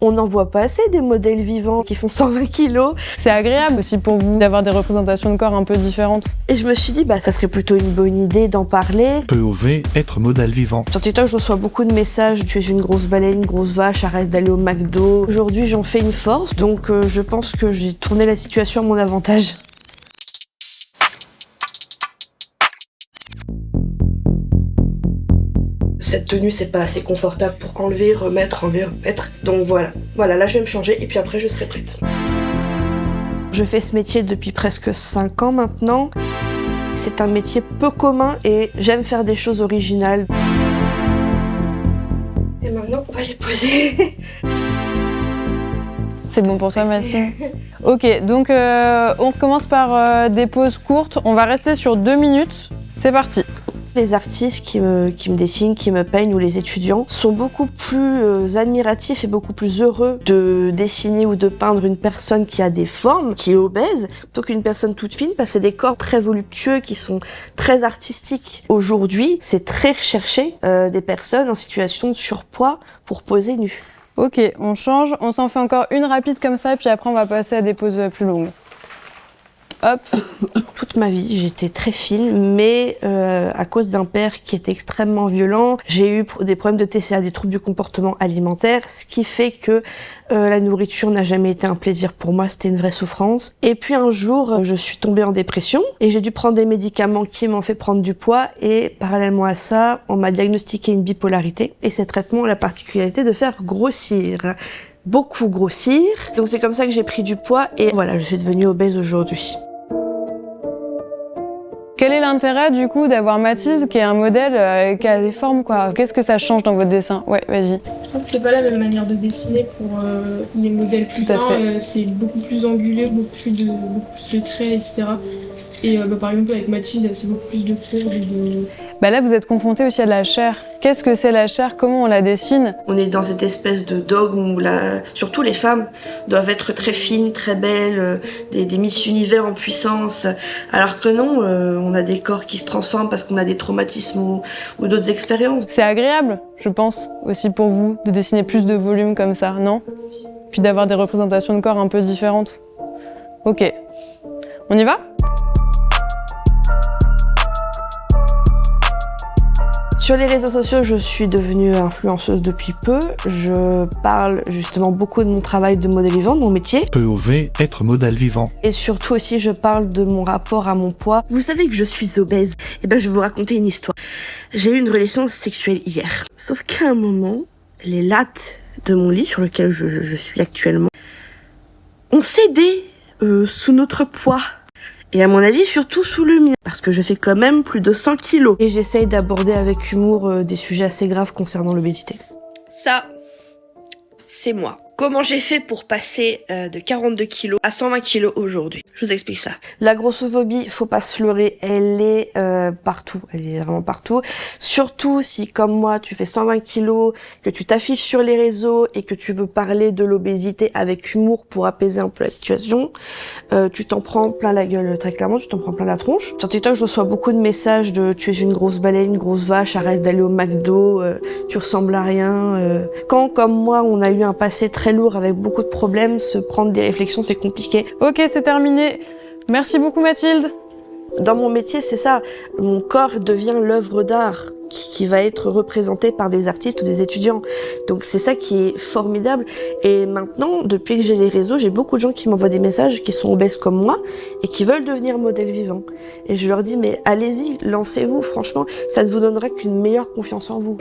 On n'en voit pas assez des modèles vivants qui font 120 kilos. C'est agréable aussi pour vous d'avoir des représentations de corps un peu différentes. Et je me suis dit, ça serait plutôt une bonne idée d'en parler. POV, être modèle vivant. Sur TikTok, je reçois beaucoup de messages. Tu es une grosse baleine, une grosse vache, arrête d'aller au McDo. Aujourd'hui, j'en fais une force, donc je pense que j'ai tourné la situation à mon avantage. Cette tenue, c'est pas assez confortable pour enlever, remettre. Donc voilà, là je vais me changer et puis après je serai prête. Je fais ce métier depuis presque 5 ans maintenant. C'est un métier peu commun et j'aime faire des choses originales. Et maintenant, on va les poser. C'est bon pour toi, Mathilde? Ok, donc on recommence par des pauses courtes. On va rester sur 2 minutes. C'est parti. Les artistes qui me dessinent, qui me peignent ou les étudiants sont beaucoup plus admiratifs et beaucoup plus heureux de dessiner ou de peindre une personne qui a des formes, qui est obèse, plutôt qu'une personne toute fine, parce que c'est des corps très voluptueux qui sont très artistiques. Aujourd'hui, c'est très recherché des personnes en situation de surpoids pour poser nues. Ok, on change, on s'en fait encore une rapide comme ça, puis après on va passer à des pauses plus longues. Hop. Toute ma vie, j'étais très fine, mais à cause d'un père qui était extrêmement violent, j'ai eu des problèmes de TCA, des troubles du comportement alimentaire, ce qui fait que la nourriture n'a jamais été un plaisir pour moi, c'était une vraie souffrance. Et puis un jour, je suis tombée en dépression et j'ai dû prendre des médicaments qui m'ont fait prendre du poids et parallèlement à ça, on m'a diagnostiqué une bipolarité et ces traitements ont la particularité de faire grossir. Beaucoup grossir. Donc c'est comme ça que j'ai pris du poids et voilà, je suis devenue obèse aujourd'hui. Quel est l'intérêt du coup d'avoir Mathilde qui est un modèle qui a des formes quoi? Qu'est-ce que ça change dans votre dessin? Ouais, vas-y. Je trouve que c'est pas la même manière de dessiner pour les modèles plus fins. C'est beaucoup plus angulé, beaucoup plus de traits, etc. Et par exemple avec Mathilde, c'est beaucoup plus de formes et de... Là, vous êtes confronté aussi à de la chair. Qu'est-ce que c'est la chair? Comment on la dessine? On est dans cette espèce de dogme où surtout les femmes doivent être très fines, très belles, des Miss Univers en puissance. Alors que non, on a des corps qui se transforment parce qu'on a des traumatismes ou d'autres expériences. C'est agréable, je pense, aussi pour vous, de dessiner plus de volume comme ça, non? Puis d'avoir des représentations de corps un peu différentes. Ok. On y va? Sur les réseaux sociaux, je suis devenue influenceuse depuis peu. Je parle justement beaucoup de mon travail de modèle vivant, de mon métier. POV, être modèle vivant. Et surtout aussi, je parle de mon rapport à mon poids. Vous savez que je suis obèse. Je vais vous raconter une histoire. J'ai eu une relation sexuelle hier. Sauf qu'à un moment, les lattes de mon lit sur lequel je suis actuellement ont cédé sous notre poids. Et à mon avis, surtout sous le mien, parce que je fais quand même plus de 100 kilos. Et j'essaye d'aborder avec humour des sujets assez graves concernant l'obésité. Ça, c'est moi. Comment j'ai fait pour passer de 42 kilos à 120 kilos aujourd'hui? Je vous explique ça. La grossophobie, faut pas se leurrer, elle est partout. Elle est vraiment partout. Surtout si, comme moi, tu fais 120 kilos, que tu t'affiches sur les réseaux et que tu veux parler de l'obésité avec humour pour apaiser un peu la situation, tu t'en prends plein la gueule, très clairement, tu t'en prends plein la tronche. Sur TikTok, je reçois beaucoup de messages de tu es une grosse baleine, une grosse vache, arrête d'aller au McDo, tu ressembles à rien. Quand, comme moi, on a eu un passé très lourd avec beaucoup de problèmes, se prendre des réflexions, c'est compliqué. Ok, c'est terminé. Merci beaucoup Mathilde. Dans mon métier, c'est ça. Mon corps devient l'œuvre d'art qui va être représentée par des artistes ou des étudiants. Donc c'est ça qui est formidable. Et maintenant, depuis que j'ai les réseaux, j'ai beaucoup de gens qui m'envoient des messages qui sont obèses comme moi et qui veulent devenir modèle vivant. Et je leur dis, mais allez-y, lancez-vous, franchement, ça ne vous donnera qu'une meilleure confiance en vous.